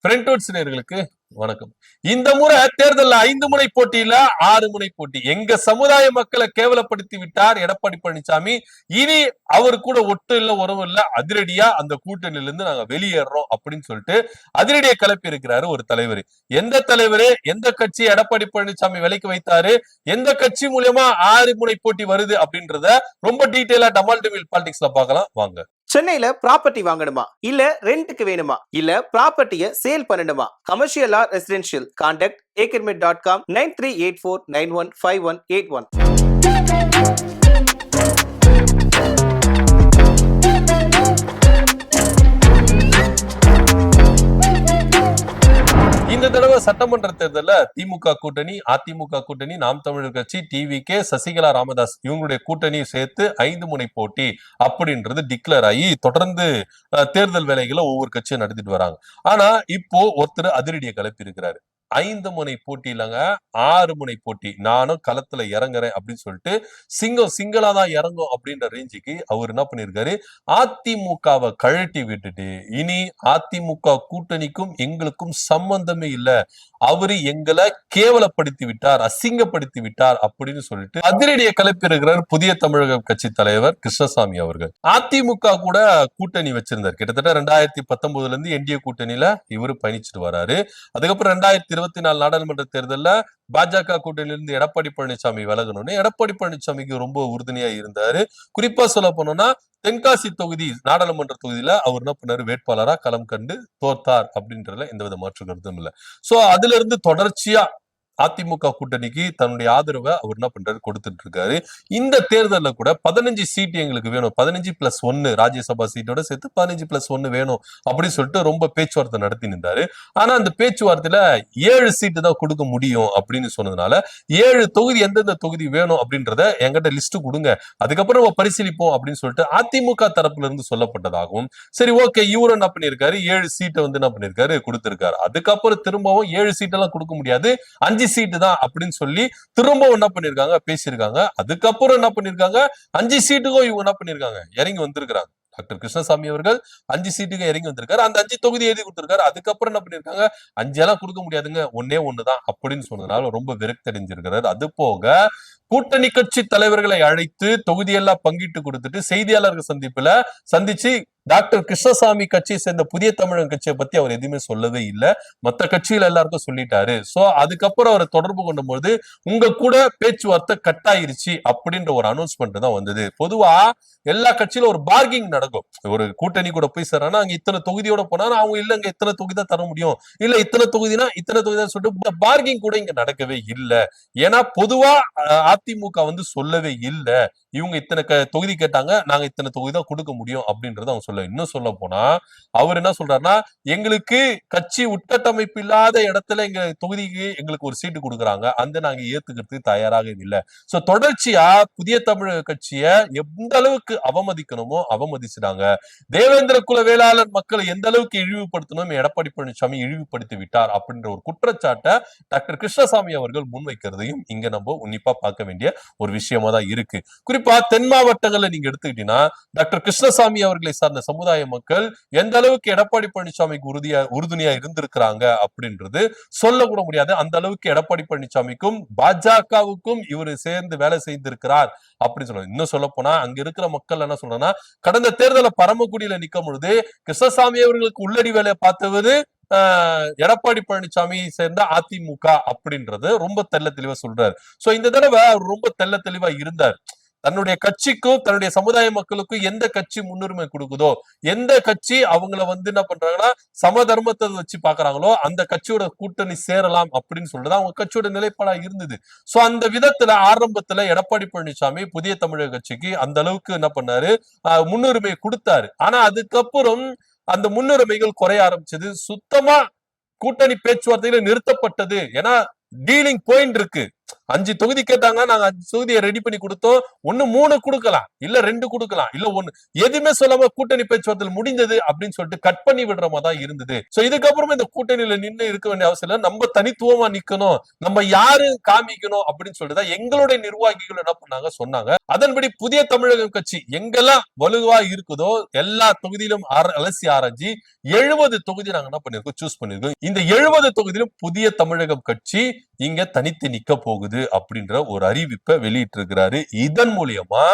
ஃப்ரெண்ட்வுட்ஸ் நேயர்களுக்கு வணக்கம். இந்த முறை தேர்தல்ல 5 முனை போட்டியில 6 முனை போட்டி. எங்க சமுதாய மக்களை கேவலப்படுத்தி விட்டார் எடப்பாடி பழனிசாமி. இனி அவர் கூட ஒட்டு இல்ல உறவு இல்ல, அதிரடியா அந்த கூட்டணியில இருந்து நாங்க வெளியேறோம் அப்படின்னு சொல்லிட்டு அதிரடியை கிளப்பி இருக்கிறாரு ஒரு தலைவர். எந்த தலைவரு, எந்த கட்சி எடப்பாடி பழனிசாமி விலைக்கு வைத்தாரு, எந்த கட்சி மூலியமா 6 முனை போட்டி வருது அப்படின்றத ரொம்ப டீடைலா டமால் டிவில் பாலிடிக்ஸ்ல பார்க்கலாம் வாங்க. சென்னையில ப்ராப்பர்ட்டி வாங்கணுமா இல்ல ரெண்டுக்கு வேணுமா இல்ல ப்ராப்பர்ட்டியை சேல் பண்ணணுமா? கமர்ஷியலா ரெசிடென்ஷியல் கான்டாக்ட் akermit.com 9384915181. இந்த தடவை சட்டமன்ற தேர்தல்ல திமுக கூட்டணி, அதிமுக கூட்டணி, நாம் தமிழர் கட்சி, டிவிகே, சசிகலா ராமதாஸ் இவங்களுடைய கூட்டணி சேர்த்து 5 முனை போட்டி அப்படின்றது டிக்ளேர் ஆகி தொடர்ந்து தேர்தல் வேலைகளை ஒவ்வொரு கட்சியும் நடத்திட்டு வராங்க. ஆனா இப்போ ஒருத்தர் அதிரடியை கிளப்பி இருக்கிறாரு. 5 முனை போட்டி இல்லங்க, 6 முனை போட்டி. நானும் களத்துல இறங்குறேன் அப்படின்னு சொல்லிட்டு சிங்களா தான் இறங்கும் அப்படின்ற ரேஞ்சுக்கு அவர் என்ன பண்ணிருக்காரு, அதிமுகவை கழட்டி விட்டுட்டு இனி அதிமுக கூட்டணிக்கும் எங்களுக்கும் சம்பந்தமே இல்ல, அவரு எங்களை கேவலப்படுத்தி விட்டார், அசிங்கப்படுத்தி விட்டார் அப்படின்னு சொல்லிட்டு அதிரடியை கிளப்பி இருக்கிறார் புதிய தமிழக கட்சி தலைவர் கிருஷ்ணசாமி அவர்கள். அதிமுக கூட கூட்டணி வச்சிருந்தார். கிட்டத்தட்ட 2019 இருந்து என்டிஏ கூட்டணியில இவரு பயணிச்சுட்டு வராரு. அதுக்கப்புறம் 2024 நாடாளுமன்ற தேர்தல்ல பாஜக கூட்டணியிலிருந்து எடப்பாடி பழனிசாமி விலகணும்னு எடப்பாடி பழனிசாமிக்கு ரொம்ப உறுதுணையா இருந்தாரு. குறிப்பா சொல்ல போனோம்னா தென்காசி தொகுதி நாடாளுமன்ற தொகுதியில அவர் என்ன பண்ணாரு, வேட்பாளரா களம் கண்டு தோத்தார் அப்படின்றதுல எந்தவித மாற்று கருத்தும் இல்லை. சோ அதுல இருந்து தொடர்ச்சியா அதிமுக கூட்டணிக்கு தன்னுடைய ஆதரவை அவர் என்ன பண்றாரு, கொடுத்துட்டு இருக்காரு. இந்த தேர்தலில் கூட 15 சீட் எங்களுக்கு வேணும், 15+1 ராஜ்யசபா சீட்டோட சேர்த்து 15+1 வேணும் அப்படின்னு சொல்லிட்டு ரொம்ப பேச்சுவார்த்தை நடத்தி நின்றாரு. ஆனா அந்த பேச்சுவார்த்தையில 7 சீட்டு தான் கொடுக்க முடியும் அப்படின்னு சொன்னதுனால 7 தொகுதி எந்தெந்த தொகுதி வேணும் அப்படின்றத என்கிட்ட லிஸ்ட் கொடுங்க, அதுக்கப்புறம் நம்ம பரிசீலிப்போம் அப்படின்னு சொல்லிட்டு அதிமுக தரப்புல இருந்து சொல்லப்பட்டதாகவும், சரி ஓகே இவரு என்ன பண்ணிருக்காரு, 7 சீட்டை வந்து என்ன பண்ணிருக்காரு, கொடுத்திருக்காரு. அதுக்கப்புறம் திரும்பவும் 7 சீட்டெல்லாம் கொடுக்க முடியாது, 5 சீட்டு தான் அப்படின்னு சொல்லி திரும்ப என்ன பண்ணிருக்காங்க, பேசியிருக்காங்க. அதுக்கப்புறம் என்ன பண்ணிருக்காங்க, 5 சீட்டுக்கும் இவங்க என்ன பண்ணிருக்காங்க, இறங்கி வந்திருக்காங்க. டாக்டர் கிருஷ்ணசாமி அவர்கள் 5 சீட்டுக்கு இறங்கி வந்திருக்காரு. அந்த 5 தொகுதி எழுதி கொடுத்திருக்காரு. அதுக்கப்புறம் என்ன பண்ணிருக்காங்க, 5 எல்லாம் கொடுக்க முடியாதுங்க, ஒன்னே ஒண்ணுதான் அப்படின்னு சொன்னதுனால ரொம்ப விரக்தி அடைஞ்சிருக்கிறார். அது போக கூட்டணி கட்சி தலைவர்களை அழைத்து தொகுதியெல்லாம் பங்கிட்டு கொடுத்துட்டு செய்தியாளர்கள் சந்திச்சு டாக்டர் கிருஷ்ணசாமி கட்சியை சேர்ந்த புதிய தமிழக கட்சியை பத்தி அவர் எதுவுமே சொல்லவே இல்லை. மற்ற கட்சிகள் எல்லாருக்கும் சொல்லிட்டாரு. சோ அதுக்கப்புறம் அவரை தொடர்பு கொண்டும் போது உங்க கூட பேச்சுவார்த்தை கட் ஆயிருச்சு அப்படின்ற ஒரு அனௌன்ஸ்மெண்ட் தான் வந்தது. பொதுவா எல்லா கட்சியிலும் ஒரு பார்கிங் நடக்கும். ஒரு கூட்டணி கூட போய் சேர்றாங்கன்னா அங்க இத்தனை தொகுதியோட போனா அவங்க இல்லங்க இத்தனை தொகுதி தான் தர முடியும், இல்ல இத்தனை தொகுதினா இத்தனை தொகுதி தான் சொல்லிட்டு பார்கிங் கூட இங்க நடக்கவே இல்லை. ஏன்னா பொதுவா அதிமுக வந்து சொல்லவே இல்லை, இவங்க இத்தனை தொகுதி கேட்டாங்க, நாங்க இத்தனை தொகுதி தான் கொடுக்க முடியும் அப்படின்றத அவங்க சொல்ல. இன்னும் சொல்ல போனா அவர் என்ன சொல்றாருன்னா, எங்களுக்கு கட்சி உட்கட்டமைப்பு இல்லாத இடத்துல எங்க தொகுதிக்கு எங்களுக்கு ஒரு சீட்டு கொடுக்குறாங்க, அந்த நாங்க ஏத்துக்கிறதுக்கு தயாராக இல்லை. சோ தொடர்ச்சியா புதிய தமிழக கட்சியை எந்த அளவுக்கு அவமதிக்கணுமோ அவமதிச்சுட்டாங்க. தேவேந்திர குல வேளாளர் மக்களை எந்த அளவுக்கு இழிவுபடுத்தணும் எடப்பாடி பழனிசாமி இழிவுபடுத்தி விட்டார் அப்படின்ற ஒரு குற்றச்சாட்டை டாக்டர் கிருஷ்ணசாமி அவர்கள் முன்வைக்கிறதையும் இங்க நம்ம உன்னிப்பா பார்க்க வேண்டிய ஒரு விஷயமா தான் இருக்கு. குறிப்பா தென் மாவட்டங்கள்ல நீங்க எடுத்துக்கிட்டீங்கன்னா டாக்டர் கிருஷ்ணசாமி அவர்களை சார்ந்த சமுதாய மக்கள் எந்த அளவுக்கு எடப்பாடி பழனிசாமிக்கு உறுதுணையா இருந்திருக்கிறாங்க அப்படின்றது சொல்ல கூட முடியாது. அந்த அளவுக்கு எடப்பாடி பழனிசாமிக்கும் பாஜகவுக்கும் இவர் சேர்ந்து வேலை செய்திருக்கிறார் அப்படின்னு சொல்றாங்க. இன்னும் சொல்ல போனா அங்க இருக்கிற மக்கள் என்ன சொல்றாங்கன்னா, கடந்த தேர்தல பரமக்குடியில நிற்கும் பொழுது கிருஷ்ணசாமி அவர்களுக்கு உள்ளடி வேலையை பார்த்தவது எடப்பாடி பழனிசாமி சேர்ந்த அதிமுக அப்படின்றது ரொம்ப தெள்ள தெளிவா சொல்றாரு. சோ இந்த தடவை ரொம்ப தெள்ள தெளிவா இருந்தார். தன்னுடைய கட்சிக்கும் தன்னுடைய சமுதாய மக்களுக்கும் எந்த கட்சி முன்னுரிமை கொடுக்குதோ, எந்த கட்சி அவங்கள வந்து என்ன பண்றாங்கன்னா சமதர்மத்தை வச்சு பாக்குறாங்களோ அந்த கட்சியோட கூட்டணி சேரலாம் அப்படின்னு சொல்றது அவங்க கட்சியோட நிலைப்பாடா இருந்தது. சோ அந்த விதத்துல ஆரம்பத்துல எடப்பாடி பழனிசாமி புதிய தமிழக கட்சிக்கு அந்த அளவுக்கு என்ன பண்ணாரு, முன்னுரிமை கொடுத்தாரு. ஆனா அதுக்கப்புறம் அந்த முன்னுரிமைகள் குறைய ஆரம்பிச்சது, சுத்தமா கூட்டணி பேச்சுவார்த்தையில நிறுத்தப்பட்டது. ஏன்னா டீலிங் பாயிண்ட் இருக்கு, 5 தொகுதி கேட்டாங்க, நாங்க 5 தொகுதியை ரெடி பண்ணி கொடுத்தோம். ஒண்ணு 3 கொடுக்கலாம், இல்ல 2 கொடுக்கலாம், இல்ல 1. எதுவுமே சொல்லாம கூட்டணி பேச்சுவார்த்தை முடிந்தது அப்படின்னு சொல்லிட்டு கட் பண்ணி விடுற மாதிரி தான் இருந்தது. சோ இதுக்கப்புறமா இந்த கூட்டணியில நின்று இருக்க வேண்டிய அவசியம் இல்ல. நம்ம தனித்துவமா நிக்கணும், நம்ம யாரு காமிக்கணும் அப்படின்னு சொல்லிட்டு தான் எங்களுடைய நிர்வாகிகள் என்ன பண்ணாங்க சொன்னாங்க. அதன்படி புதிய தமிழகம் கட்சி எங்கெல்லாம் வலுவா இருக்குதோ எல்லா தொகுதியிலும் அலசி ஆராய்ச்சி 70 தொகுதி நாங்க என்ன பண்ணிருக்கோம், சூஸ் பண்ணிருக்கோம். இந்த 70 தொகுதியிலும் புதிய தமிழகம் கட்சி இங்க தனித்து நிக்க போகுது அப்படின்ற ஒரு அறிவிப்பை வெளியிட்டு இருக்கிறாரு. இதன் மூலியமா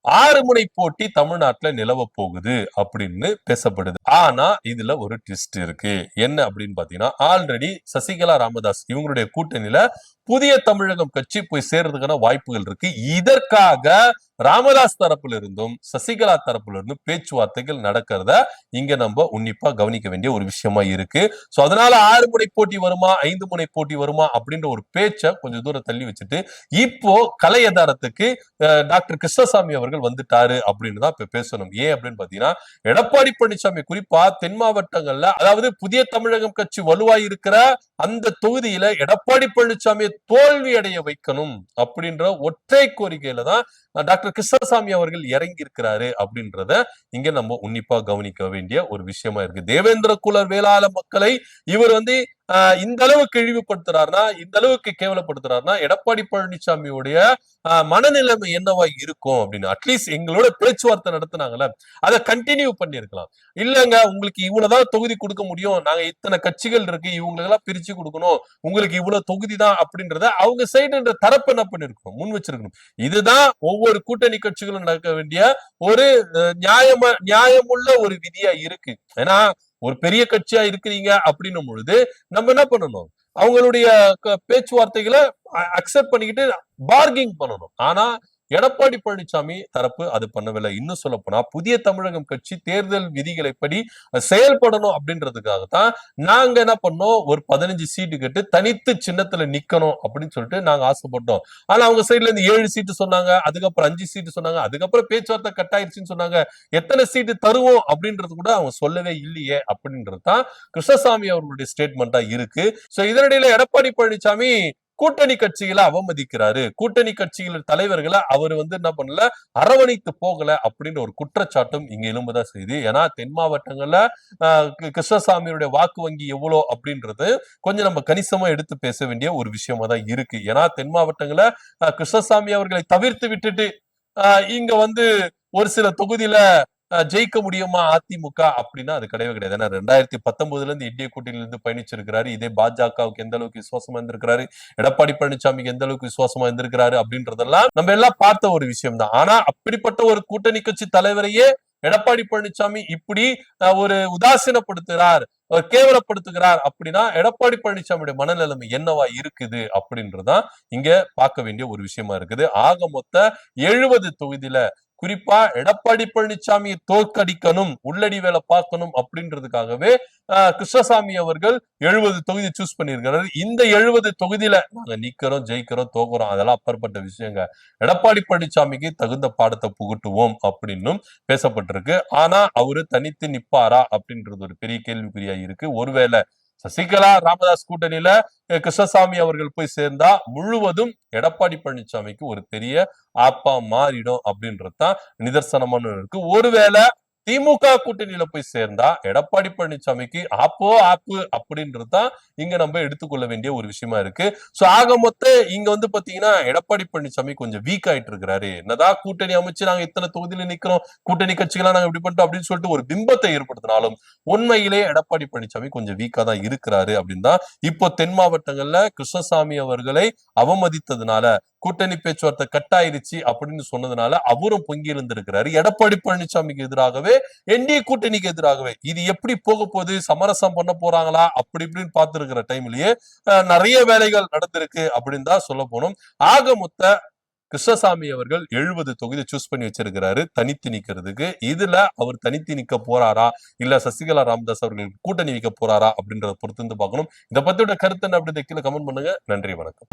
6 முனை போட்டி தமிழ்நாட்டுல நிலவ போகுது அப்படின்னு பேசப்படுது. ஆனா இதுல ஒரு ட்விஸ்ட் இருக்கு. என்ன அப்படின்னு பாத்தீங்கன்னா, ஆல்ரெடி சசிகலா ராமதாஸ் இவங்களுடைய கூட்டணியில புதிய தமிழகம் கட்சி போய் சேர்றதுக்கான வாய்ப்புகள் இருக்கு. இதற்காக ராமதாஸ் தரப்புல இருந்தும் சசிகலா தரப்புல இருந்தும் பேச்சுவார்த்தைகள் நடக்கிறத இங்க நம்ம உன்னிப்பா கவனிக்க வேண்டிய ஒரு விஷயமா இருக்கு. சோ அதனால 6 முனை போட்டி வருமா 5 முனை போட்டி வருமா அப்படின்ற ஒரு பேச்சை கொஞ்சம் தூரம் தள்ளி வச்சுட்டு இப்போ கலை யதார்த்தத்துக்கு டாக்டர் கிருஷ்ணசாமி அவர்கள் வந்துட்டாரு அப்படின்னு தான் இப்ப பேசணும். ஏன் அப்படின்னு பாத்தீங்கன்னா, எடப்பாடி பழனிசாமி குறிப்பா தென் மாவட்டங்கள்ல, அதாவது புதிய தமிழகம் கட்சி வலுவாய் இருக்கிற அந்த தொகுதியில எடப்பாடி பழனிசாமியை தோல்வி அடைய வைக்கணும் அப்படின்ற ஒற்றை கோரிக்கையில தான் டாக்டர் கிருஷ்ணசாமி அவர்கள் இறங்கி இருக்கிறாரு அப்படின்றத இங்க நம்ம உன்னிப்பா கவனிக்க வேண்டிய ஒரு விஷயமா இருக்கு. தேவேந்திர குல வேளாள மக்களை இவர் இந்த அளவுக்கு இழிவுபடுத்துறாருன்னா, இந்த அளவுக்கு கேவலப்படுத்துறாருன்னா எடப்பாடி பழனிசாமியுடைய மனநிலைமை என்னவா இருக்கும் அப்படின்னு அட்லீஸ்ட் எங்களோட பேச்சுவார்த்தை நடத்தினாங்கல்ல, அதை கண்டினியூ பண்ணிருக்கலாம். இல்லங்க உங்களுக்கு இவ்வளவுதான் தொகுதி கொடுக்க முடியும், நாங்க இத்தனை கட்சிகள் இருக்கு, இவங்களுக்கெல்லாம் பிரிச்சு கொடுக்கணும், உங்களுக்கு இவ்வளவு தொகுதி தான் அப்படின்றத அவங்க சைடு தரப்பு என்ன பண்ணிருக்கணும், முன் வச்சிருக்கணும். இதுதான் ஒவ்வொரு கூட்டணி கட்சிகளும் நடக்க வேண்டிய ஒரு நியாயமுள்ள ஒரு விதியா இருக்கு. ஏன்னா ஒரு பெரிய கட்சியா இருக்கிறீங்க அப்படின்னும் பொழுது நம்ம என்ன பண்ணணும், அவங்களுடைய பேச்சுவார்த்தைகளை அக்செப்ட் பண்ணிக்கிட்டு பார்கிங் பண்ணணும். ஆனா எடப்பாடி பழனிசாமி தரப்பு அது பண்ணவில்லை. இன்னும் சொல்ல போனா புதிய தமிழகம் கட்சி தேர்தல் விதிகளை படி செயல்படணும் அப்படின்றதுக்காகத்தான் நாங்க என்ன பண்ணோம், ஒரு 15 சீட்டு கேட்டு தனித்து சின்னத்துல நிக்கணும் அப்படின்னு சொல்லிட்டு நாங்க ஆசைப்பட்டோம். ஆனா அவங்க சைட்ல இருந்து 7 சீட்டு சொன்னாங்க, அதுக்கப்புறம் 5 சீட்டு சொன்னாங்க, அதுக்கப்புறம் பேச்சுவார்த்தை கட் ஆயிடுச்சுன்னு சொன்னாங்க. எத்தனை சீட்டு தருவோம் அப்படின்றது கூட அவங்க சொல்லவே இல்லையே அப்படின்றது தான் கிருஷ்ணசாமி அவர்களுடைய ஸ்டேட்மெண்டா இருக்கு. சோ இதனிடையில எடப்பாடி பழனிசாமி கூட்டணி கட்சிகளை அவமதிக்கிறாரு, கூட்டணி கட்சிகள் தலைவர்களை அவர் என்ன பண்ணல, அரவணைத்து போகல அப்படின்ற ஒரு குற்றச்சாட்டும் இங்க எழும்புதான் செய்யுது. ஏன்னா தென் மாவட்டங்கள்ல கிருஷ்ணசாமியுடைய வாக்கு வங்கி எவ்வளவு அப்படின்றது கொஞ்சம் நம்ம கணிசமா எடுத்து பேச வேண்டிய ஒரு விஷயமா தான் இருக்கு. ஏன்னா தென் மாவட்டங்கள்ல கிருஷ்ணசாமி அவர்களை தவிர்த்து விட்டுட்டு இங்க ஒரு சில தொகுதியில ஜெயிக்க முடியுமா அதிமுக அப்படின்னா அது கிடையவே கிடையாது. ஏன்னா 2019 இருந்து இந்திய கூட்டணியில இருந்து பயணிச்சிருக்கிறாரு. இதே பாஜகவுக்கு எந்த அளவுக்கு விசுவாசமா இருந்திருக்கிறாரு, எடப்பாடி பழனிசாமிக்கு எந்த அளவுக்கு விசுவாசமா இருந்திருக்கிறாரு அப்படின்றதெல்லாம் நம்ம எல்லாம் பார்த்த ஒரு விஷயம் தான். ஆனா அப்படிப்பட்ட ஒரு கூட்டணி கட்சி தலைவரையே எடப்பாடி பழனிசாமி இப்படி ஒரு உதாசீனப்படுத்துகிறார், கேவலப்படுத்துகிறார் அப்படின்னா எடப்பாடி பழனிசாமியுடைய மனநிலைமை என்னவா இருக்குது அப்படின்றதான் இங்க பார்க்க வேண்டிய ஒரு விஷயமா இருக்குது. ஆக மொத்த 70 தொகுதியில குறிப்பா எடப்பாடி பழனிசாமியை தோற்கடிக்கணும், உள்ளடி வேலை பார்க்கணும் அப்படின்றதுக்காகவே கிருஷ்ணசாமி அவர்கள் 70 தொகுதி சூஸ் பண்ணியிருக்கிறாரு. இந்த 70 தொகுதியில நாங்க நிக்கிறோம், ஜெயிக்கிறோம், தோக்குறோம், அதெல்லாம் அப்பாற்பட்ட விஷயங்க. எடப்பாடி பழனிசாமிக்கு தகுந்த பாடத்தை புகட்டுவோம் அப்படின்னும் பேசப்பட்டிருக்கு. ஆனா அவரு தனித்து நிப்பாரா அப்படின்றது ஒரு பெரிய கேள்விக்குறியா இருக்கு. ஒருவேளை சசிகலா ராமதாஸ் கூட்டணியில கிருஷ்ணசாமி அவர்கள் போய் சேர்ந்தா முழுவதும் எடப்பாடி பழனிசாமிக்கு ஒரு பெரிய ஆப்பா மாறிடும் அப்படின்றதுதான் நிதர்சனமான இருக்கு. ஒருவேளை திமுக கூட்டணியில போய் சேர்ந்தா எடப்பாடி பழனிசாமிக்கு ஆப்பு அப்படின்றதுதான் இங்க நம்ம எடுத்துக்கொள்ள வேண்டிய ஒரு விஷயமா இருக்கு. சோ ஆக மொத்த இங்க பாத்தீங்கன்னா எடப்பாடி பழனிசாமி கொஞ்சம் வீக் ஆயிட்டு இருக்கிறாரு. என்னதான் கூட்டணி அமைச்சு நாங்க இத்தனை தொகுதியில நிக்கிறோம், கூட்டணி கட்சிகளா நாங்க இப்படி பண்ணிட்டோம் அப்படின்னு சொல்லிட்டு ஒரு பிம்பத்தை ஏற்படுத்தினாலும் உண்மையிலே எடப்பாடி பழனிசாமி கொஞ்சம் வீக்கா தான் இருக்கிறாரு அப்படின்னு தான் இப்போ தென் மாவட்டங்கள்ல கிருஷ்ணசாமி அவர்களை அவமதித்ததுனால, கூட்டணி பேச்சுவார்த்தை கட்டாயிருச்சு அப்படின்னு சொன்னதுனால அவரும் பொங்கி எழுந்திருக்கிறாரு. எடப்பாடி பழனிசாமிக்கு எதிராகவே, என்டிஏ கூட்டணிக்கு எதிராகவே இது எப்படி போக போகுது, சமரசம் பண்ண போறாங்களா அப்படி இப்படின்னு பார்த்திருக்கிற டைம்லயே நிறைய வேலைகள் நடந்திருக்கு அப்படின்னு தான் சொல்ல போனோம். ஆக மொத்த கிருஷ்ணசாமி அவர்கள் 70 தொகுதி சூஸ் பண்ணி வச்சிருக்கிறாரு தனித்து நிக்கிறதுக்கு. இதுல அவர் தனித்து நிக்க போறாரா இல்ல சசிகலா ராமதாஸ் அவர்கள் கூட்டணி வைக்க போறாரா அப்படின்றத பொறுத்து பார்க்கணும். இதை பத்தியோட கருத்து என்ன அப்படி கீழே கமெண்ட் பண்ணுங்க. நன்றி, வணக்கம்.